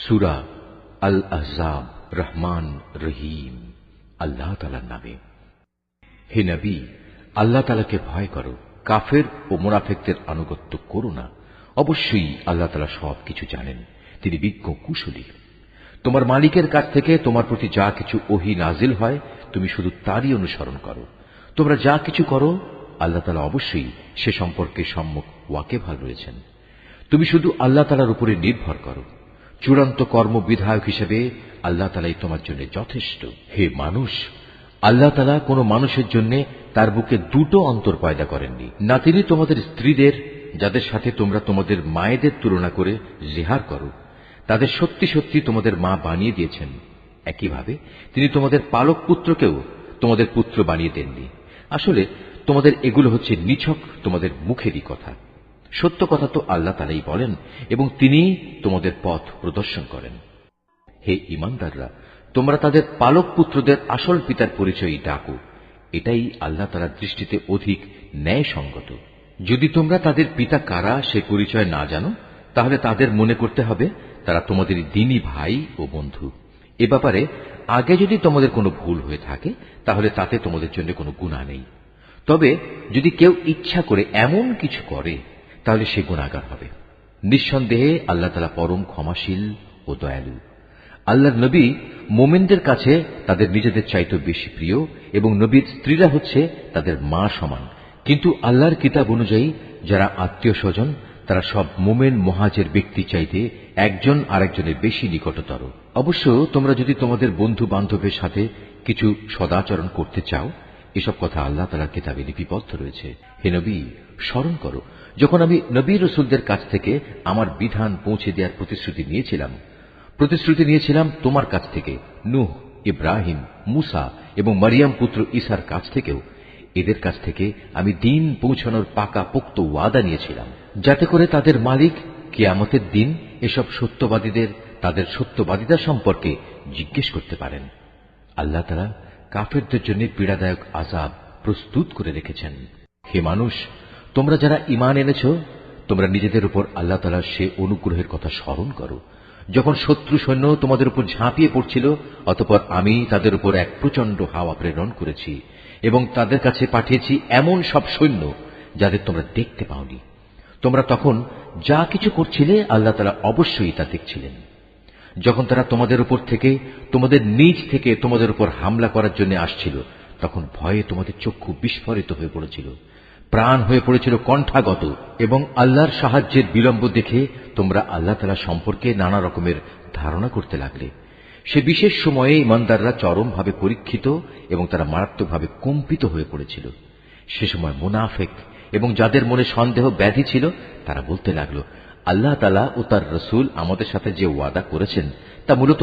সূরা আল আহজাব, রহমান রহিম। আল্লাহ তাআলার নামে। হে নবী, আল্লাহ তাআলাকে ভয় করো, কাফের ও মুনাফিকদের আনুগত্য করো না। অবশ্যই আল্লাহ তাআলা সবকিছু জানেন, তিনি বিজ্ঞ কুশলী। তোমার মালিকের কাছ থেকে তোমার প্রতি যা কিছু ওহী নাজিল হয়, তুমি শুধু তারই অনুসরণ করো। তোমরা যা কিছু করো, আল্লাহ তাআলা অবশ্যই সে সম্পর্কে সম্যক ওয়াকিবহাল রয়েছেন। তুমি শুধু আল্লাহ তাআলার উপরে নির্ভর করো। চূড়ান্ত কর্মবিধায়ক হিসেবে আল্লাহ তাআলাই তোমার জন্য যথেষ্ট। হে মানুষ, আল্লাহ তাআলা কোন মানুষের জন্য তার বুকে দুটো অন্তর পয়দা করেননি। না তিনি তোমাদের স্ত্রীদের, যাদের সাথে তোমরা তোমাদের মায়েদের তুলনা করে জিহার করো, তাদের সত্যি সত্যি তোমাদের মা বানিয়ে দিয়েছেন। একইভাবে তিনি তোমাদের পালক পুত্রকেও তোমাদের পুত্র বানিয়ে দেননি। আসলে তোমাদের এগুলো হচ্ছে নিছক তোমাদের মুখেরই কথা। সত্য কথা তো আল্লাহ তাআলাই বলেন এবং তিনিই তোমাদের পথ প্রদর্শন করেন। হে ঈমানদাররা, তোমরা তাদের পালক পুত্রদের আসল পিতার পরিচয়ই ডাকো, এটাই আল্লাহ তাআলার দৃষ্টিতে অধিক ন্যায়সঙ্গত। যদি তোমরা তাদের পিতা কারা সে পরিচয় না জানো, তাহলে তাদের মনে করতে হবে তারা তোমাদের দ্বীনী ভাই ও বন্ধু। এ ব্যাপারে আগে যদি তোমাদের কোনো ভুল হয়ে থাকে, তাহলে তাতে তোমাদের জন্য কোনো গুনাহ নেই। তবে যদি কেউ ইচ্ছা করে এমন কিছু করে, তাহলে সে গুনাহগার হবে। নিঃসন্দেহে আল্লাহ তাআলা পরম ক্ষমাশীল ও দয়ালু। আল্লাহর নবী মুমিনদের কাছে তাদের নিজেদের চাইতে বেশি প্রিয় এবং নবীর স্ত্রীরা হচ্ছে তাদের মা সমান। কিন্তু আল্লাহর কিতাব অনুযায়ী যারা আত্মীয় স্বজন, তারা সব মুমিন মুহাজির ব্যক্তি চাইতে একজন আরেকজনের বেশি নিকটতর। অবশ্য তোমরা যদি তোমাদের বন্ধু বান্ধবের সাথে কিছু সদাচরণ করতে চাও, এসব কথা আল্লাহ তাআলার কিতাবে লিপিবদ্ধ রয়েছে। হে নবী, স্মরণ করো যখন আমি নবী রাসূলদের কাছ থেকে আমার বিধান পৌঁছে দেওয়ার প্রতিশ্রুতি নিয়েছিলাম তোমার কাছ থেকে, নূহ, ইব্রাহিম, মূসা এবং মারিয়াম পুত্র ঈসার কাছ থেকেও। এদের কাছ থেকে আমি দ্বীন পৌঁছানোর পাকা পোক্ত ওয়াদা নিয়েছিলাম, যাতে করে তাদের মালিক কিয়ামতের দিন এসব সত্যবাদীদের তাদের সত্যবাদিতা সম্পর্কে জিজ্ঞেস করতে পারেন। আল্লাহ তাআলা কাফেরদের জন্য পীড়াদায়ক আযাব প্রস্তুত করে রেখেছেন। হে মানুষ, তোমরা যারা ঈমান এনেছ, তোমরা নিজেদের উপর আল্লাহ তাআলার সে অনুগ্রহের কথা স্মরণ করো, যখন শত্রু সৈন্য তোমাদের উপর ঝাঁপিয়ে পড়ছিল, অতঃপর আমি তাদের উপর এক প্রচন্ড হাওয়া প্রেরণ করেছি এবং তাদের কাছে পাঠিয়েছি এমন সব সৈন্য যাদের তোমরা দেখতে পাওনি। তোমরা তখন যা কিছু করছিলে, আল্লাহ তাআলা অবশ্যই তা দেখছিলেন। যখন তারা তোমাদের উপর থেকে, তোমাদের নিজ থেকে তোমাদের উপর হামলা করার জন্য আসছিল, তখন ভয়ে তোমাদের চক্ষু বিস্ফারিত হয়ে পড়েছিল, প্রাণ হয়ে পড়েছিল কণ্ঠাগত, এবং আল্লাহর সাহায্যের বিলম্ব দেখে তোমরা আল্লাহ তাআলা সম্পর্কে নানা রকমের ধারণা করতে লাগলে। সে বিশেষ সময়ে ঈমানদাররা চরমভাবে পরীক্ষিত এবং তারা মারাত্মকভাবে কম্পিত হয়ে পড়েছিল। সে সময় মুনাফিক এবং যাদের মনে সন্দেহ ব্যাধি ছিল, তারা বলতে লাগলো, আল্লাহ তাআলা ও তার রাসূল আমাদের সাথে যে ওয়াদা করেছেন তা মূলত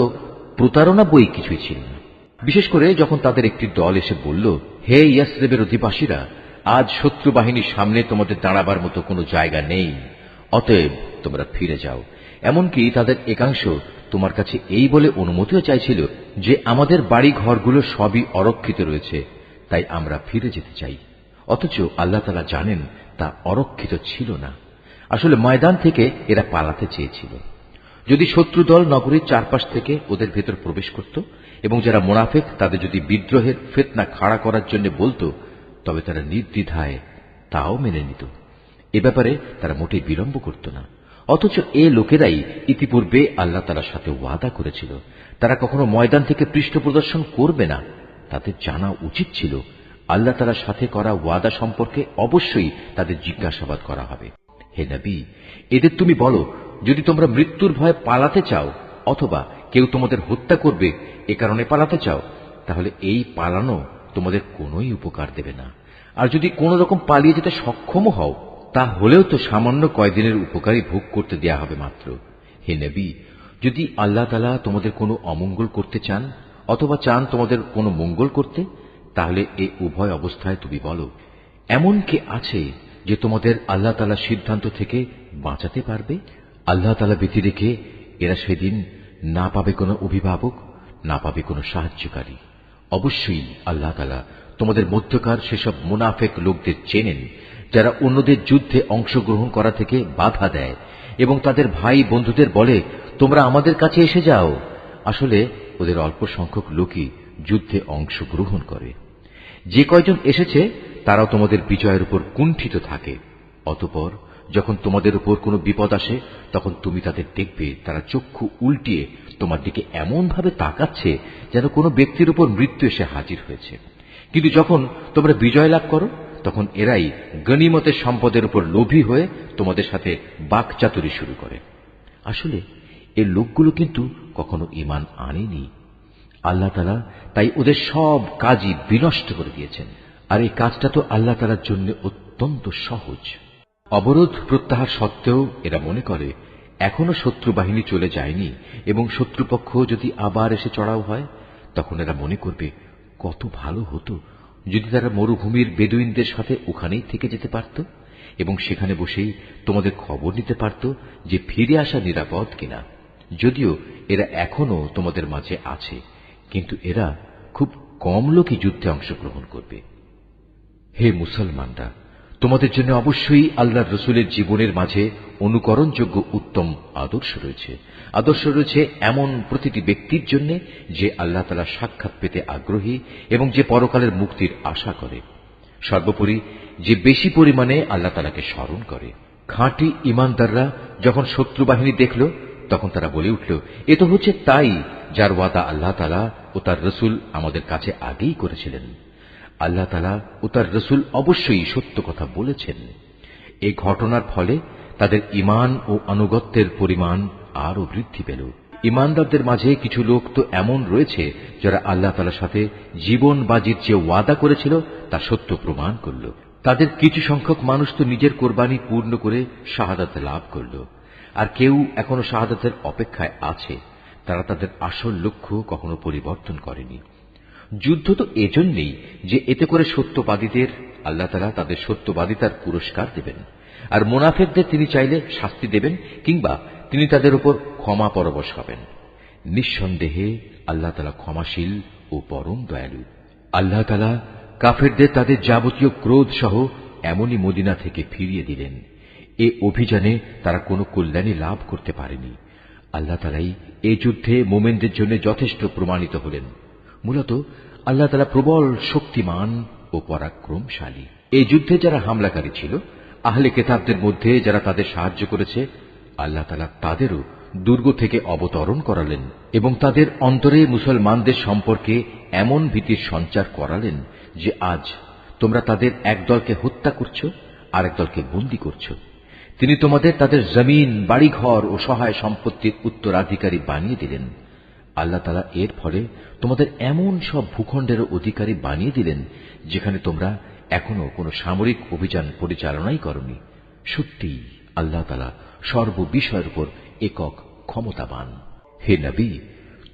প্রতারণা বই কিছুই ছিল না। বিশেষ করে যখন তাদের একটি দল এসে বলল, হে ইয়াসরিবের অধিবাসীরা, আজ শত্রু বাহিনীর সামনে তোমাদের দাঁড়াবার মতো কোনো জায়গা নেই, অতএব তোমরা ফিরে যাও। এমনকি তাদের একাংশ তোমার কাছে এই বলে অনুমতিও চাইছিল যে আমাদের বাড়ি ঘরগুলো সবই অরক্ষিত রয়েছে, তাই আমরা ফিরে যেতে চাই। অথচ আল্লাহ তাআলা জানেন তা অরক্ষিত ছিল না। আসলে ময়দান থেকে এরা পালাতে চেয়েছিল। যদি শত্রু দল নগরীর চারপাশ থেকে ওদের ভেতর প্রবেশ করত এবং যারা মুনাফিক তাদের যদি বিদ্রোহের ফিতনা খাড়া করার জন্য বলতো, তবে তারা নির্দ্বিধায় তাও মেনে নিত। এ ব্যাপারে তারা মোটেই বিলম্ব করত না। অথচ এ লোকেরাই ইতিপূর্বে আল্লাহ তাআলার সাথে ওয়াদা করেছিল তারা কখনো ময়দান থেকে পৃষ্ঠ প্রদর্শন করবে না। তাদের জানা উচিত ছিল আল্লাহ তাআলার সাথে করা ওয়াদা সম্পর্কে অবশ্যই তাদের জিজ্ঞাসাবাদ করা হবে। হে নবী, এদের তুমি বলো, যদি তোমরা মৃত্যুর ভয়ে পালাতে চাও অথবা কেউ তোমাদের হত্যা করবে এ কারণে পালাতে চাও, তাহলে এই পালানো তোমাদের কোনোই উপকার দেবে না। আর যদি কোন রকম পালিয়ে যেতে সক্ষম হও, তা হলেও তো সামান্য কয়দিনের উপকারই ভোগ করতে দেয়া হবে মাত্র। হে নবী, যদি আল্লাহ তাআলা তোমাদের কোনো অমঙ্গল করতে চান অথবা চান তোমাদের কোনো মঙ্গল করতে, তাহলে এই উভয় অবস্থায় তুমি বলো, এমন কে আছে যে তোমাদের আল্লাহ তাআলার সিদ্ধান্ত থেকে বাঁচাতে পারবে? আল্লাহ তাআলা ব্যতী রেখে এরা সেদিন না পাবে কোনো অভিভাবক, না পাবে কোনো সাহায্যকারী। অবশ্যই আল্লাহ তাআলা তোমাদের মধ্যকার সেসব মুনাফিক লোকদের চেনেন, যারা অন্যদের যুদ্ধে অংশগ্রহণ করা থেকে বাধা দেয় এবং তাদের ভাই বন্ধুদের বলে, তোমরা আমাদের কাছে এসে যাও। আসলে ওদের অল্প সংখ্যক লোকই যুদ্ধে অংশগ্রহণ করে। যে কয়জন এসেছে তারাও তোমাদের বিজয়ের উপর কুণ্ঠিত থাকে। অতঃপর যখন তোমাদের উপর কোনো বিপদ আসে তখন তুমি তাদের দেখবে তারা চক্ষু উল্টিয়ে তোমার দিকে এমন ভাবে তাকাচ্ছে যেন কোনো ব্যক্তির উপর মৃত্যু এসে হাজির হয়েছে। কিন্তু যখন তোমরা বিজয় লাভ করো তখন এরাই গনিমতের সম্পদের উপর লোভী হয়ে তোমাদের সাথে বাকচাতুরি শুরু করে। আসলে এই লোকগুলো কিন্তু কখনো ঈমান আনেনি। আল্লাহ তাআলা তাই ওদের সব কাজই বিনষ্ট করে দিয়েছেন। আর এই কাজটা তো আল্লাহ তাআলার জন্য অত্যন্ত সহজ। অবরোধ প্রত্যাহার সত্ত্বেও এরা মনে করে এখনো শত্রু বাহিনী চলে যায়নি এবং শত্রুপক্ষ যদি আবার এসে চড়াও হয় তখন এরা মনে করবে কত ভালো হতো যদি তারা মরুভূমির বেদুইনদের সাথে ওখানেই থেকে যেতে পারত এবং সেখানে বসেই তোমাদের খবর নিতে পারত যে ফিরে আসা নিরাপদ কিনা। যদিও এরা এখনো তোমাদের মাঝে আছে, কিন্তু এরা খুব কম লোকই যুদ্ধে অংশগ্রহণ করবে। হে মুসলমানরা, তোমাদের জন্য অবশ্যই আল্লাহর রসুলের জীবনের মাঝে অনুকরণযোগ্য উত্তম আদর্শ রয়েছে। আদর্শ রয়েছে এমন প্রতিটি ব্যক্তির জন্য যে আল্লাহ তাআলা সাক্ষাৎ পেতে আগ্রহী এবং যে পরকালের মুক্তির আশা করে। সর্বোপরি যে বেশি পরিমাণে আল্লাহ তাআলাকে স্মরণ করে। খাঁটি ঈমানদাররা যখন শত্রু বাহিনী দেখল তখন তারা বলে উঠল, এ তো হচ্ছে তাই যার ওয়াদা আল্লাহ তাআলা ও তার রসুল আমাদের কাছে আগেই করেছিলেন। আল্লাহ তাআলা ও তার রসুল অবশ্যই সত্য কথা বলেছেন। এই ঘটনার ফলে তাদের ঈমান ও আনুগত্যের পরিমাণ আরও বৃদ্ধি পেল। ঈমানদারদের মাঝে কিছু লোক তো এমন রয়েছে যারা আল্লাহ তাআলার সাথে জীবন বাজির যে ওয়াদা করেছিল তা সত্য প্রমাণ করল। তাদের কিছু সংখ্যক মানুষ তো নিজের কোরবানি পূর্ণ করে শাহাদাত লাভ করল, আর কেউ এখনো শাহাদাতের অপেক্ষায় আছে। তারা তাদের আসল লক্ষ্য কখনো পরিবর্তন করেনি। যুদ্ধ তো এজন্যই যে এতে করে সত্যবাদীদের আল্লাহ তাআলা তাদের সত্যবাদিতার পুরস্কার দেবেন, আর মুনাফিকদের তিনি চাইলে শাস্তি দেবেন কিংবা তিনি তাদের উপর ক্ষমা পরবশ হবেন। নিঃসন্দেহে আল্লাহ তাআলা ক্ষমাশীল ও পরম দয়ালু। আল্লাহ তাআলা কাফেরদের তাদের যাবতীয় ক্রোধ সহ এমনই মদিনা থেকে ফিরিয়ে দিলেন। এ অভিযানে তারা কোনো কল্যাণী লাভ করতে পারেনি। আল্লাহ তাআলাই এই যুদ্ধে মুমিনদের জন্য যথেষ্ট প্রমাণিত হলেন। মূলত আল্লাহ তাআলা প্রবল শক্তিমান ও পরাক্রমশালী। এই যুদ্ধে যারা হামলাকারী ছিল, আহলে কিতাবদের মধ্যে যারা তাদের সাহায্য করেছে, আল্লাহ তাআলা তাদেরও দুর্গ থেকে অবতরণ করালেন এবং তাদের অন্তরে মুসলমানদের সম্পর্কে এমন ভীতির সঞ্চার করালেন যে আজ তোমরা তাদের এক দলকে হত্যা করছ, আরেক দলকে বন্দী করছ। তিনি তোমাদের তাদের জমিন, বাড়িঘর ও সহায় সম্পত্তির উত্তরাধিকারী বানিয়ে দিলেন। আল্লাহ তাআলা এর ফলে তোমাদের এমন সব ভূখণ্ডের অধিকারী বানিয়ে দিলেন যেখানে তোমরা এখনো কোনো সামরিক অভিযান পরিচালনাই করনি। সত্যি আল্লাহ তাআলা সর্ববিষয়ের উপর একক ক্ষমতাবান। হে নবী,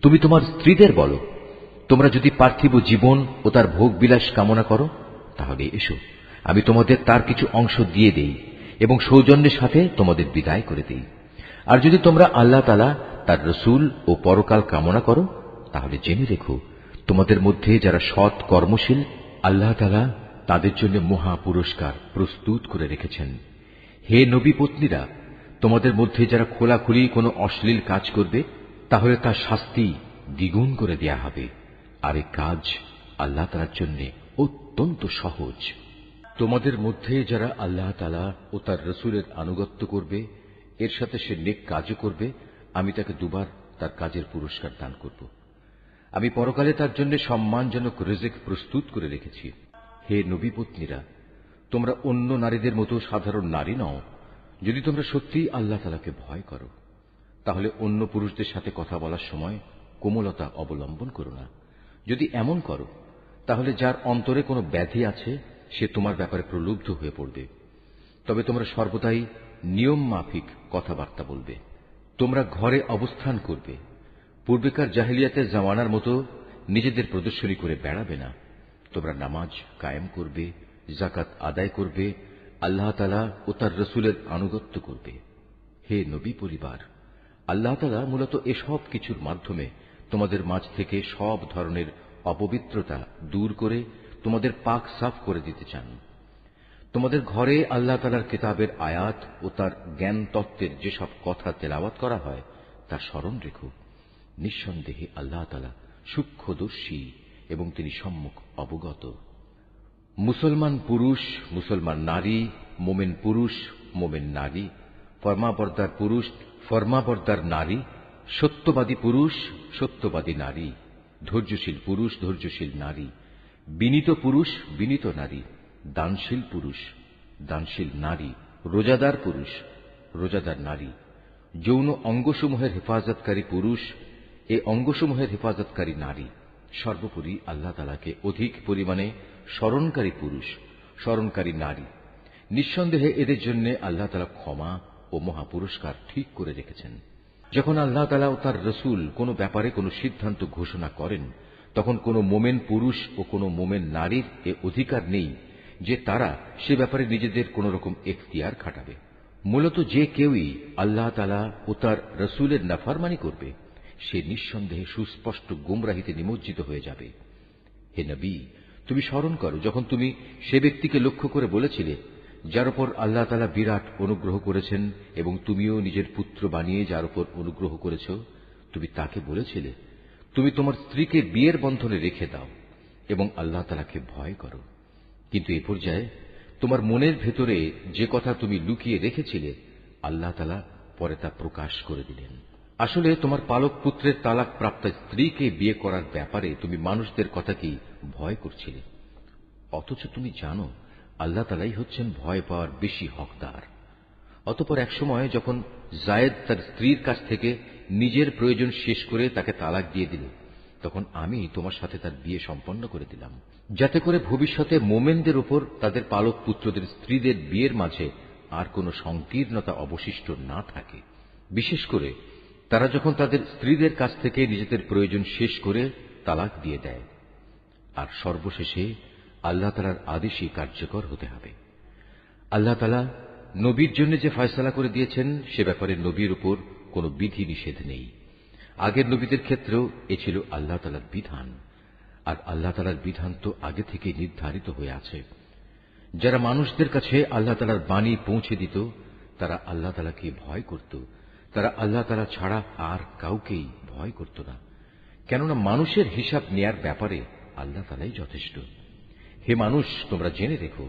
তুমি তোমার স্ত্রীদের বলো, তোমরা যদি পার্থিব জীবন ও তার ভোগ বিলাস কামনা করো তাহলে এসো, আমি তোমাদের তার কিছু অংশ দিয়ে দেই এবং সৌজন্যের সাথে তোমাদের বিদায় করে দেই। আর যদি তোমরা আল্লাহ তাআলা, তার রসুল ও পরকাল কামনা করো তাহলে জেনে রেখো, তোমাদের মধ্যে যারা সৎ কর্মশীল আল্লাহ তাআলা তাদের জন্য মহা পুরস্কার প্রস্তুত করে রেখেছেন। হে নবী পত্নীরা, তোমাদের মধ্যে যারা খোলাখুলি কোনো অশ্লীল কাজ করবে তাহলে তার শাস্তি দ্বিগুণ করে দেয়া হবে। আর এই কাজ আল্লাহ তাআলার জন্য অত্যন্ত সহজ। তোমাদের মধ্যে যারা আল্লাহ তাআলা ও তার রসুলের আনুগত্য করবে, এর সাথে সে নেক কাজও করবে, আমি তাকে দুবার তার কাজের পুরস্কার দান করব। আমি পরকালে তার জন্য সম্মানজনক রিজিক প্রস্তুত করে রেখেছি। হে নবী পত্নীরা, তোমরা অন্য নারীদের মতো সাধারণ নারী নও। যদি তোমরা সত্যিই আল্লাহ তাআলাকে ভয় করো তাহলে অন্য পুরুষদের সাথে কথা বলার সময় কোমলতা অবলম্বন করো না। যদি এমন করো তাহলে যার অন্তরে কোনো ব্যাধি আছে সে তোমার ব্যাপারে প্রলুব্ধ হয়ে পড়বে। তবে তোমরা সর্বদাই নিয়ম মাফিক কথাবার্তা বলবে। তোমরা ঘরে অবস্থান করবে। পূর্বেকার জাহেলিয়াতের জামানার মতো নিজেদের প্রদর্শনী করে বেড়াবে না। তোমরা নামাজ কায়েম করবে, যাকাত আদায় করবে, আল্লাহ তাআলা ও তার রসুলের আনুগত্য করবে। হে নবী পরিবার, আল্লাহ তাআলা মূলত এসব কিছুর মাধ্যমে তোমাদের মাঝ থেকে সব ধরনের অপবিত্রতা দূর করে তোমাদের পাক সাফ করে দিতে চান। তোমাদের ঘরে আল্লাহ তাআলার কিতাবের আয়াত ও তার জ্ঞান তত্ত্বের যেসব কথা তেলাওয়াত করা হয় তা স্মরণ রেখো। নিঃসন্দেহে আল্লাহ তাআলা সূক্ষ্মদর্শী এবং তিনি সম্মুখ অবগত। মুসলমান পুরুষ, মুসলমান নারী, মোমেন পুরুষ, মোমেন নারী, ফরমাবরদার পুরুষ, ফরমাবরদার নারী, সত্যবাদী পুরুষ, সত্যবাদী নারী, ধৈর্যশীল পুরুষ, ধৈর্যশীল নারী, বিনীত পুরুষ, বিনীত নারী, দানশীল পুরুষ, দানশীল নারী, রোজাদার পুরুষ, রোজাদার নারী, যৌন অঙ্গসমূহের হেফাজতকারী পুরুষ, এ অঙ্গসমূহের হেফাজতকারী নারী, সর্বোপরি আল্লাহ তাআলাকে অধিক পরিমাণে স্মরণকারী পুরুষ, স্মরণকারী নারী। নিঃসন্দেহে এদের জন্য আল্লাহ তাআলা ক্ষমা ও মহাপুরস্কার ঠিক করে রেখেছেন। যখন আল্লাহ তাআলা ও তার রসুল কোনো ব্যাপারে কোনো সিদ্ধান্ত ঘোষণা করেন, তখন কোনো মোমেন পুরুষ ও কোনো মোমেন নারীর এ অধিকার নেই যে তারা সে ব্যাপারে নিজেদের কোন রকম এখতিয়ার খাটাবে। মূলত যে কেউই আল্লাহ তাআলা ও তার রসুলের নাফরমানি করবে, সে নিঃসন্দেহে সুস্পষ্ট গুমরাহিতে নিমজ্জিত হয়ে যাবে। হে নবী, তুমি স্মরণ করো যখন তুমি সে ব্যক্তিকে লক্ষ্য করে বলেছিলে, যার উপর আল্লাহ তাআলা বিরাট অনুগ্রহ করেছেন এবং তুমিও নিজের পুত্র বানিয়ে যার উপর অনুগ্রহ করেছ, তুমি তাকে বলেছিলে, তুমি তোমার স্ত্রীকে বিয়ের বন্ধনে রেখে দাও এবং আল্লাহ তাআলাকে ভয় করো। কিন্তু এ পর্যায়ে তোমার মনের ভেতরে যে কথা তুমি লুকিয়ে রেখেছিলে, আল্লাহ তাআলা পরে তা প্রকাশ করে দিলেন। আসলে তোমার পালক পুত্রের তালাক প্রাপ্ত স্ত্রীকে বিয়ে করার ব্যাপারে তুমি মানুষদের কথা কি ভয় করছিলে, অথচ তুমি জানো আল্লাহ তাআলাই হচ্ছেন ভয় পাওয়ার বেশি হকদার। অতঃপর এক সময় যখন জায়েদ তার স্ত্রীর কাছ থেকে নিজের প্রয়োজন শেষ করে তাকে তালাক দিয়ে দিল, তখন আমি তোমার সাথে তার বিয়ে সম্পন্ন করে দিলাম, যাতে করে ভবিষ্যতে মোমেনদের উপর তাদের পালক পুত্রদের স্ত্রীদের বিয়ের মাঝে আর কোনো সংকীর্ণতা অবশিষ্ট না থাকে। বিশেষ করে তারা যখন তাদের স্ত্রীদের কাছ থেকে নিজেদের প্রয়োজন শেষ করে তালাক দিয়ে দেয়। আর সর্বশেষে আল্লাহ তাআলার আদেশই কার্যকর হতে হবে। আল্লাহ তাআলা নবীর জন্য যে ফয়সালা করে দিয়েছেন, সে ব্যাপারে নবীর উপর কোনো বিধি নিষেধ নেই। আগের নবীদের ক্ষেত্রেও এ ছিল আল্লাহ তাআলার বিধান, আর আল্লাহ তাআলার বিধান তো আগে থেকে নির্ধারিত হয়ে আছে। যারা মানুষদের কাছে আল্লাহ তাআলার বাণী পৌঁছে দিত, তারা আল্লাহ তাআলাকে ভয় করত, তারা আল্লাহ তাআলা ছাড়া আর কাউকেই ভয় করত না, কেননা মানুষের হিসাব নেয়ার ব্যাপারে আল্লাহ তাআলাই যথেষ্ট। হে মানুষ, তোমরা জেনে রেখো,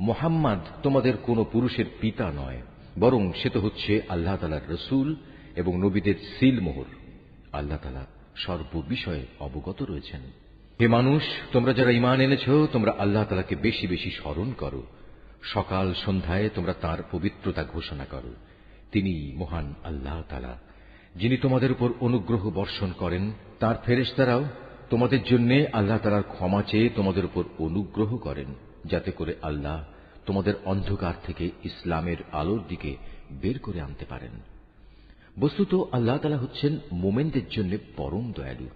মুহাম্মদ তোমাদের কোন পুরুষের পিতা নয়, বরং সে তো হচ্ছে আল্লাহ তাআলার রসুল এবং নবীদের সিল মোহর। আল্লাহ তাআলা সর্ববিষয়ে অবগত রয়েছেন। হে মানুষ, তোমরা যারা ঈমান এনেছ, তোমরা আল্লাহ তাআলাকে বেশি বেশি স্মরণ করো। সকাল সন্ধ্যায় তোমরা তাঁর পবিত্রতা ঘোষণা করো। তিনি মহান আল্লাহ তাআলা, যিনি তোমাদের উপর অনুগ্রহ বর্ষণ করেন। তাঁর ফেরেশতারাও তোমাদের জন্য আল্লাহ তাআলার ক্ষমা চেয়ে তোমাদের উপর অনুগ্রহ করেন, যাতে করে আল্লাহ তোমাদের অন্ধকার থেকে ইসলামের আলোর দিকে বের করে আনতে পারেন। বস্তুত আল্লাহ তাআলা হচ্ছেন মোমেনদের জন্য পরম দয়ালু।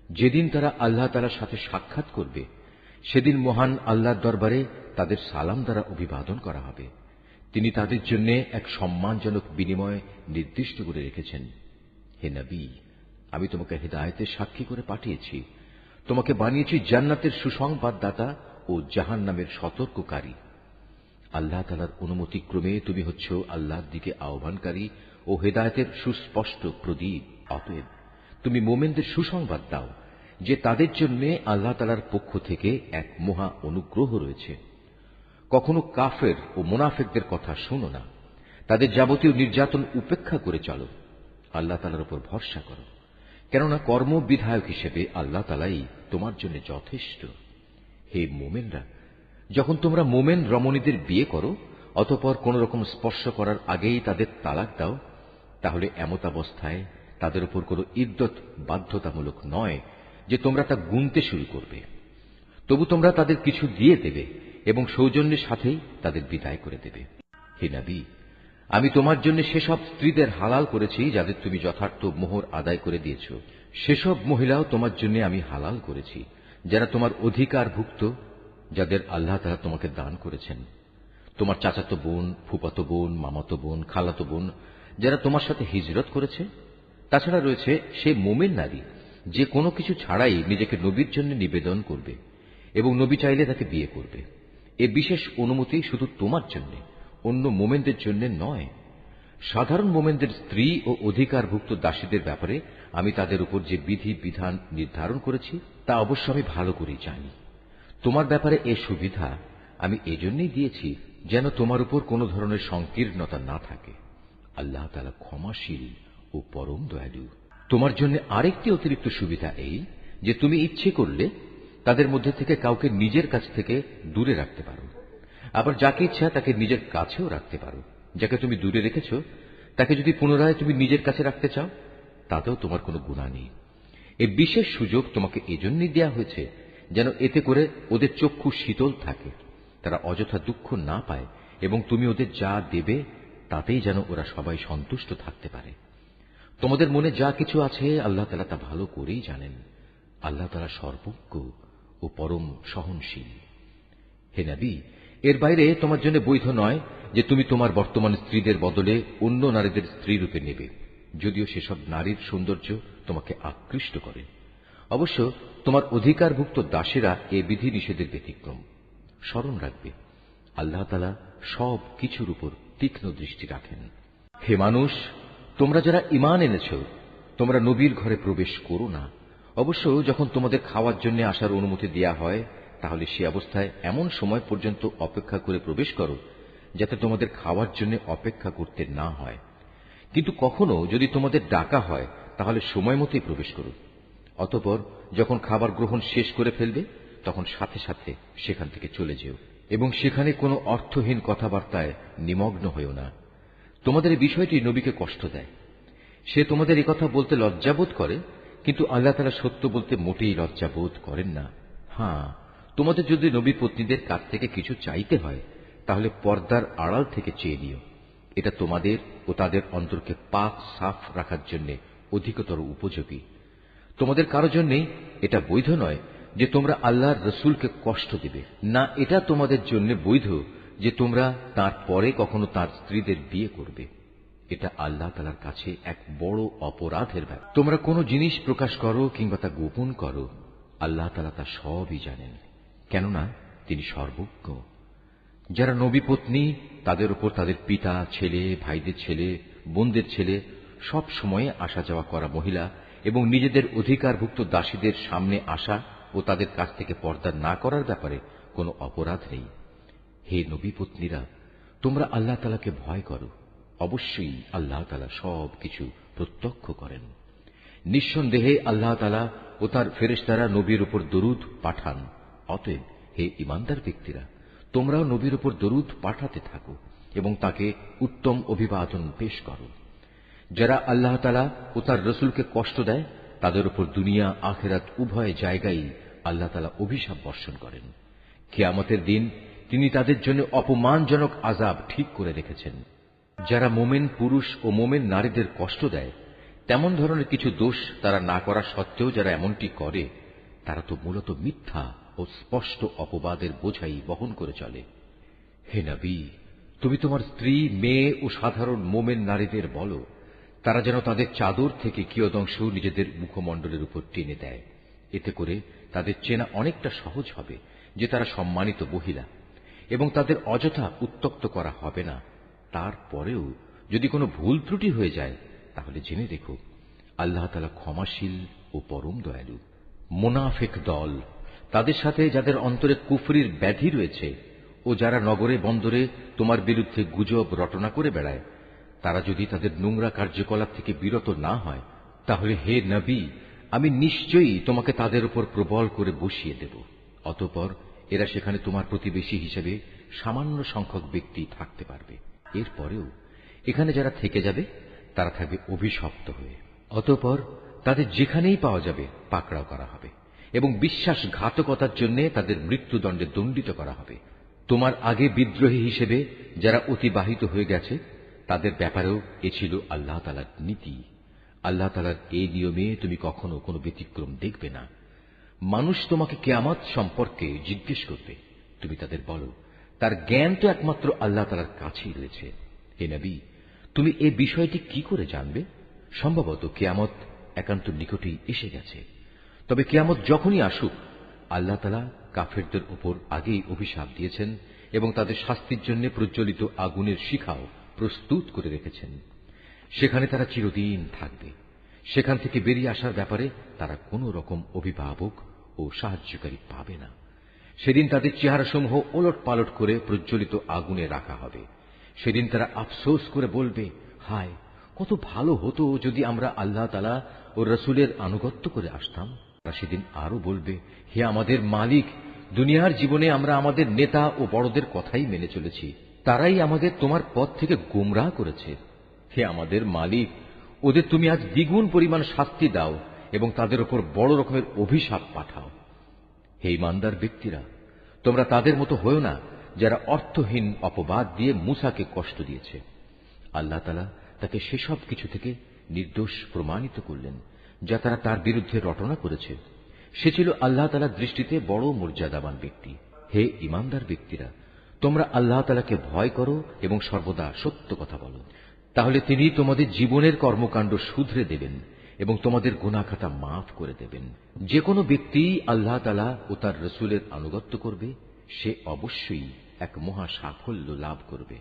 যেদিন তারা আল্লাহ তাআলার সাথে সাক্ষাৎ করবে, সেদিন মহান আল্লাহর দরবারে তাদের সালাম দ্বারা অভিবাদন করা হবে। তিনি তাদের জন্য এক সম্মানজনক বিনিময় নির্দিষ্ট করে রেখেছেন। হে নবী, আমি তোমাকে হিদায়াতের সাক্ষী করে পাঠিয়েছি, তোমাকে বানিয়েছি জান্নাতের সুসংবাদদাতা ও জাহান্নামের সতর্ককারী। আল্লাহ তাআলার অনুমতি ক্রমে তুমি হচ্ছ আল্লাহর দিকে আহ্বানকারী ও হেদায়েতের সুস্পষ্ট প্রদীপ। অতএব তুমি মোমেনদের সুসংবাদ দাও যে তাদের জন্য আল্লাহ তাআলার পক্ষ থেকে এক মহা অনুগ্রহ রয়েছে। কখনো কাফের ও মুনাফিকদের কথা শোনো না, তাদের যাবতীয় নির্যাতন উপেক্ষা করে চলো, আল্লাহ তাআলার উপর ভরসা করো, কেননা কর্মবিধায়ক হিসেবে আল্লাহ তাআলাই তোমার জন্য যথেষ্ট। হে মোমেনরা, যখন তোমরা মোমেন রমণীদের বিয়ে করো, অতঃপর কোন রকম স্পর্শ করার আগেই তাদের তালাক দাও, তাহলে এমতাবস্থায় তাদের উপর কোন ইদ্দত বাধ্যতামূলক নয় যে তোমরা তা গুনতে শুরু করবে। তবু তোমরা তাদের কিছু দিয়ে দেবে এবং সৌজন্যের সাথেই তাদের বিদায় করে দেবে। হে নবী, আমি তোমার জন্য সেসব স্ত্রীদের হালাল করেছি যাদের তুমি যথার্থ মোহর আদায় করে দিয়েছ। সেসব মহিলাও তোমার জন্য আমি হালাল করেছি যারা তোমার অধিকারভুক্ত, যাদের আল্লাহ তাআলা তোমাকে দান করেছেন। তোমার চাচাতো বোন, ফুফাতো বোন, মামাতো বোন, খালাতো বোন যারা তোমার সাথে হিজরত করেছে। তাছাড়া রয়েছে সে মোমেন নারী যে কোনো কিছু ছাড়াই নিজেকে নবীর জন্য নিবেদন করবে এবং নবী চাইলে তাকে বিয়ে করবে। এ বিশেষ অনুমতি শুধু তোমার জন্য, অন্য মোমেনদের জন্য নয়। সাধারণ মোমেনদের স্ত্রী ও অধিকারভুক্ত দাসীদের ব্যাপারে আমি তাদের উপর যে বিধি বিধান নির্ধারণ করেছি তা অবশ্য আমি ভালো করেই জানি। তোমার ব্যাপারে এ সুবিধা আমি এজন্যই দিয়েছি যেন তোমার উপর কোনো ধরনের সংকীর্ণতা না থাকে। আল্লাহ তাআলা ক্ষমাশীল ও পরম দয়ালু। তোমার জন্য আরেকটি অতিরিক্ত সুবিধা এই যে তুমি ইচ্ছে করলে তাদের মধ্যে থেকে কাউকে নিজের কাছ থেকে দূরে রাখতে পারো, আবার যাকে ইচ্ছা তাকে নিজের কাছেও রাখতে পারো। যাকে তুমি দূরে রেখেছ তাকে যদি পুনরায় তুমি নিজের কাছে রাখতে চাও তাতেও তোমার কোনো গুনাহ নেই। এই বিশেষ সুযোগ তোমাকে এজন্যই দেয়া হয়েছে যেন এতে করে ওদের চক্ষু শীতল থাকে, তারা অযথা দুঃখ না পায়, এবং তুমি ওদের যা দেবে তাতেই যেন ওরা সবাই সন্তুষ্ট থাকতে পারে। তোমাদের মনে যা কিছু আছে আল্লাহ তাআলা তা ভালো করেই জানেন। আল্লাহ তাআলা সর্বজ্ঞ ও পরম সহনশীল। হে নবী, এর বাইরে তোমার জন্য বৈধ নয় যে তুমি তোমার বর্তমান স্ত্রীদের বদলে অন্য নারীদের স্ত্রী রূপে নেবে, যদিও সেসব নারীর সৌন্দর্য তোমাকে আকৃষ্ট করে। অবশ্য তোমার অধিকারভুক্ত দাসেরা এ বিধি নিষেধের ব্যতিক্রম। স্মরণ রাখবে, আল্লাহ তাআলা সব কিছুর উপর তীক্ষ্ণ দৃষ্টি রাখেন। হে মানুষ, তোমরা যারা ঈমান এনেছ, তোমরা নবীর ঘরে প্রবেশ করো না। অবশ্য যখন তোমাদের খাওয়ার জন্য আসার অনুমতি দেয়া হয় তাহলে সে অবস্থায় এমন সময় পর্যন্ত অপেক্ষা করে প্রবেশ করো যাতে তোমাদের খাওয়ার জন্য অপেক্ষা করতে না হয়। কিন্তু কখনো যদি তোমাদের ডাকা হয় তাহলে সময় মতোই প্রবেশ করো। অতঃপর যখন খাবার গ্রহণ শেষ করে ফেলবে তখন সাথে সাথে সেখান থেকে চলে যেও, এবং সেখানে কোনো অর্থহীন কথাবার্তায় নিমগ্ন হইও না। তোমাদের এই বিষয়টি নবীকে কষ্ট দেয়। সে তোমাদের একথা বলতে লজ্জাবোধ করে, কিন্তু আল্লাহ তাআলা সত্য বলতে মোটেই লজ্জাবোধ করেন না। হ্যাঁ, তোমাদের যদি নবী পত্নীদের কাছ থেকে কিছু চাইতে হয় তাহলে পর্দার আড়াল থেকে চেয়ে নিও। এটা তোমাদের ও তাদের অন্তরকে পাক সাফ রাখার জন্য অধিকতর উপযোগী। তোমাদের কারো জন্যই এটা বৈধ নয় যে তোমরা আল্লাহর রসুলকে কষ্ট দেবে, না এটা তোমাদের জন্য বৈধ যে তোমরা তার পরে কখনো তার স্ত্রীদের বিয়ে করবে। এটা আল্লাহ তাআলার কাছে এক বড় অপরাধের ব্যাপার। তোমরা কোনো জিনিস প্রকাশ করো কিংবা তা গোপন করো, আল্লাহ তাআলা তা সবই জানেন, কেননা তিনি সর্বজ্ঞ। যারা নবী পত্নী তাদের উপর তাদের পিতা, ছেলে, ভাইদের ছেলে, বোনদের ছেলে, সব সময়ে আসা যাওয়া করা মহিলা এবং নিজেদের অধিকারভুক্ত দাসীদের সামনে আসা ও তাদের কাছ থেকে পর্দা না করার ব্যাপারে কোনো অপরাধ নেই। হে নবী পত্নীরা, তোমরা আল্লাহ তাআলাকে ভয় করো। অবশ্যই আল্লাহ তাআলা সব কিছু প্রত্যক্ষ করেন। নিঃসন্দেহে আল্লাহ তাআলা ও তার ফেরেশতারা নবীর উপর দরুদ পাঠান। অতএব হে ঈমানদার ব্যক্তিরা, তোমরাও নবীর উপর দরুদ পাঠাতে থাকো এবং তাকে উত্তম অভিবাদন পেশ করো। যারা আল্লাহ তাআলা ও তার রসুলকে কষ্ট দেয় তাদের উপর দুনিয়া আখিরাত উভয় জায়গায় আল্লাহ তাআলা অভিশাপ বর্ষণ করেন। কিয়ামতের দিন তিনি তাদের জন্য অপমানজনক আযাব ঠিক করে রেখেছেন। যারা মোমেন পুরুষ ও মোমেন নারীদের কষ্ট দেয় তেমন ধরনের কিছু দোষ তারা না করা সত্ত্বেও যারা এমনটি করে তারা তো মূলত মিথ্যা ও স্পষ্ট অপবাদের বোঝাই বহন করে চলে। হে নবী, তুমি তোমার স্ত্রী, মেয়ে ও সাধারণ মোমেন নারীদের বলো তারা যেন তাদের চাদর থেকে কিয়দংশ নিজেদের মুখমণ্ডলের উপর টেনে দেয়। এতে করে তাদের চেনা অনেকটা সহজ হবে যে তারা সম্মানিত মহিলা, এবং তাদের অযথা উত্ত্যক্ত করা হবে না। তারপরেও যদি কোনো ভুল ত্রুটি হয়ে যায় তাহলে জেনে রেখো, আল্লাহ তাআলা ক্ষমাশীল ও পরম দয়ালু। মুনাফিক দল, তাদের সাথে যাদের অন্তরে কুফরির ব্যাধি রয়েছে ও যারা নগরে বন্দরে তোমার বিরুদ্ধে গুজব রটনা করে বেড়ায়, তারা যদি তাদের নোংরা কার্যকলাপ থেকে বিরত না হয় তাহলে হে নবী, আমি নিশ্চয়ই তোমাকে তাদের উপর প্রবল করে বসিয়ে দেব। অতঃপর এরা সেখানে তোমার প্রতিবেশী হিসেবে সামান্য সংখ্যক ব্যক্তি থাকতে পারবে। এরপরেও এখানে যারা থেকে যাবে তারা থাকবে অভিশপ্ত হয়ে। অতঃপর তাদের যেখানেই পাওয়া যাবে পাকড়াও করা হবে এবং বিশ্বাসঘাতকতার জন্য তাদের মৃত্যুদণ্ডে দণ্ডিত করা হবে। তোমার আগে বিদ্রোহী হিসেবে যারা অতিবাহিত হয়ে গেছে তাদের ব্যাপারেও এ ছিল আল্লাহ তাআলার নীতি। আল্লাহ তাআলার এই নিয়মে তুমি কখনো কোনো ব্যতিক্রম দেখবে না। মানুষ তোমাকে কিয়ামত সম্পর্কে জিজ্ঞেস করবে, তুমি তাদের বলো তার জ্ঞান তো একমাত্র আল্লাহ তাআলার কাছেই রয়েছে। হে নবী, তুমি এই বিষয়টি কি করে জানবে? সম্ভবত কিয়ামত একান্ত নিকটেই এসে গেছে। তবে কিয়ামত যখনই আসুক, আল্লাহ তাআলা কাফেরদের উপর আগেই অভিশাপ দিয়েছেন এবং তাদের শাস্তির জন্য প্রজ্বলিত আগুনের শিখাও প্রস্তুত করে রেখেছেন। সেখানে তারা চিরদিন থাকবে। সেখান থেকে বেরিয়ে আসার ব্যাপারে তারা কোন রকম অভিভাবক ও সাহায্যকারী পাবে না। সেদিন তাদের চেহারাসমূহ ওলট পালট করে প্রজ্বলিত আগুনে রাখা হবে। সেদিন তারা আফসোস করে বলবে, হায়, কত ভালো হতো যদি আমরা আল্লাহ তাআলা ও রাসূলের আনুগত্য করে আসতাম। তারা সেদিন আরো বলবে, হে আমাদের মালিক, দুনিয়ার জীবনে আমরা আমাদের নেতা ও বড়দের কথাই মেনে চলেছি, তারাই আমাদের তোমার পথ থেকে গোমরাহ করেছে। হে আমাদের মালিক, ওদের তুমি আজ দ্বিগুণ পরিমাণ শাস্তি দাও এবং তাদের উপর বড় রকমের অভিশাপ পাঠাও। হে ঈমানদার ব্যক্তিরা, তোমরা তাদের মতো হয়ো না যারা অর্থহীন অপবাদ দিয়ে মূসাকে কষ্ট দিয়েছে। আল্লাহ তাআলা তাকে সেসব কিছু থেকে নির্দোষ প্রমাণিত করলেন যা তারা তার বিরুদ্ধে রটনা করেছে। সে ছিল আল্লাহ তাআলার দৃষ্টিতে বড় মর্যাদাবান ব্যক্তি। হে ঈমানদার ব্যক্তিরা, তোমরা আল্লাহ তাআলাকে ভয় করো এবং সর্বদা সত্য কথা বলো, তাহলে তিনি তোমাদের জীবনের কর্মকাণ্ড শুধরে দেবেন এবং তোমাদের গুনাহ খাতা মাফ করে দেবেন। যে কোনো ব্যক্তি আল্লাহ তাআলা ও তার রাসূলের আনুগত্য করবে, সে অবশ্যই এক মহা সাফল্য লাভ করবে।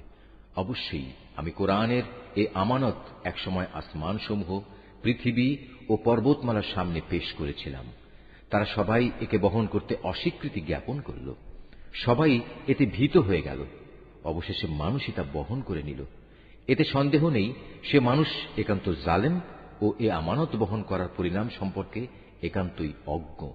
অবশ্যই আমি কোরআনের এই আমানত একসময় আসমানসমূহ, পৃথিবী ও পর্বতমালার সামনে পেশ করেছিলাম। তারা সবাই একে বহন করতে অস্বীকৃতি জ্ঞাপন করল। সবাই এতে ভীত হয়ে গেল। অবশেষে মানুষই তা বহন করে নিল। এতে সন্দেহ নেই, সে মানুষ একান্ত জালেম ও এ আমানত বহন করার পরিণাম সম্পর্কে একান্তই অজ্ঞ।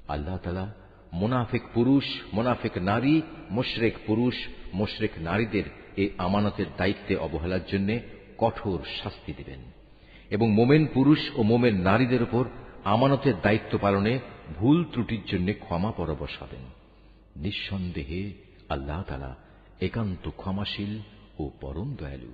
আল্লাহ তাআলা মুনাফিক পুরুষ, মুনাফিক নারী, মুশরিক পুরুষ, মুশরিক নারীদের এই আমানতের দায়িত্বে অবহেলার জন্য কঠোর শাস্তি দেবেন এবং মোমেন পুরুষ ও মোমেন নারীদের উপর আমানতের দায়িত্ব পালনে ভুল ত্রুটির জন্য ক্ষমা পরবশ হবেন। নিঃসন্দেহে আল্লাহ তাআলা একান্ত ক্ষমাশীল ও পরম দয়ালু।